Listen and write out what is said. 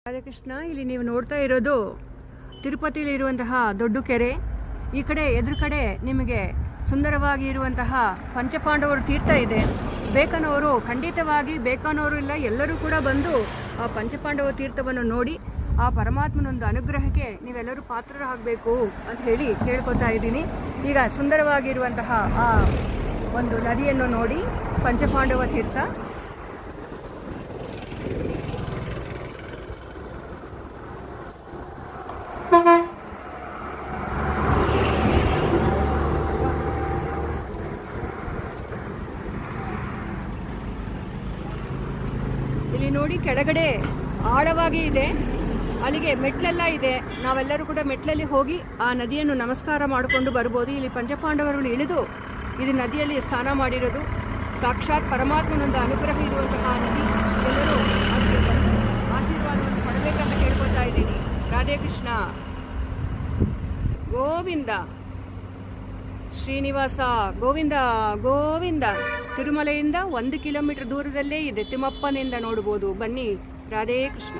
ರಾಧೆ ಕೃಷ್ಣ. ಇಲ್ಲಿ ನೀವು ನೋಡ್ತಾ ಇರೋದು ತಿರುಪತಿಯಲ್ಲಿ ಇರುವಂತಹ ದೊಡ್ಡ ಕೆರೆ. ಈ ಕಡೆ ಎದುರು ಕಡೆ ನಿಮಗೆ ಸುಂದರವಾಗಿ ಇರುವಂತಹ ಪಂಚಪಾಂಡವರ ತೀರ್ಥ ಇದೆ. ಬೇಕನ್ನೋರು ಖಂಡಿತವಾಗಿ, ಬೇಕನ್ನೋರು ಇಲ್ಲ, ಎಲ್ಲರೂ ಕೂಡ ಬಂದು ಆ ಪಂಚಪಾಂಡವ ತೀರ್ಥವನ್ನು ನೋಡಿ ಆ ಪರಮಾತ್ಮನೊಂದು ಅನುಗ್ರಹಕ್ಕೆ ನೀವೆಲ್ಲರೂ ಪಾತ್ರರಾಗಬೇಕು ಅಂತ ಹೇಳಿ ಕೇಳ್ಕೊತಾ ಇದ್ದೀನಿ. ಈಗ ಸುಂದರವಾಗಿರುವಂತಹ ಆ ಒಂದು ನದಿಯನ್ನು ನೋಡಿ, ಪಂಚಪಾಂಡವ ತೀರ್ಥ. ಇಲ್ಲಿ ನೋಡಿ, ಕೆಳಗಡೆ ಆಳವಾಗಿ ಇದೆ, ಅಲ್ಲಿಗೆ ಮೆಟ್ಲೆಲ್ಲ ಇದೆ. ನಾವೆಲ್ಲರೂ ಕೂಡ ಮೆಟ್ಲಲ್ಲಿ ಹೋಗಿ ಆ ನದಿಯನ್ನು ನಮಸ್ಕಾರ ಮಾಡಿಕೊಂಡು ಬರ್ಬೋದು. ಇಲ್ಲಿ ಪಂಚಪಾಂಡವರು ಇಳಿದು ಇದು ನದಿಯಲ್ಲಿ ಸ್ನಾನ ಮಾಡಿರೋದು. ಸಾಕ್ಷಾತ್ ಪರಮಾತ್ಮನೊಂದು ಅನುಗ್ರಹ ಇರುವಂತಹ ನದಿ. ಎಲ್ಲರೂ ಆಶೀರ್ವಾದವನ್ನು ಪಡಬೇಕಂತ ಕೇಳ್ಕೊತಾ ಇದ್ದೀನಿ. ರಾಧೆ ಕೃಷ್ಣ ಗೋವಿಂದ, ಶ್ರೀನಿವಾಸ ಗೋವಿಂದ ಗೋವಿಂದ. ತಿರುಮಲೆಯಿಂದ 1 ಕಿಲೋಮೀಟರ್ ದೂರದಲ್ಲೇ ಇದೆ, ತಿಮ್ಮಪ್ಪನಿಂದ ನೋಡ್ಬೋದು. ಬನ್ನಿ. ರಾಧೇ ಕೃಷ್ಣ.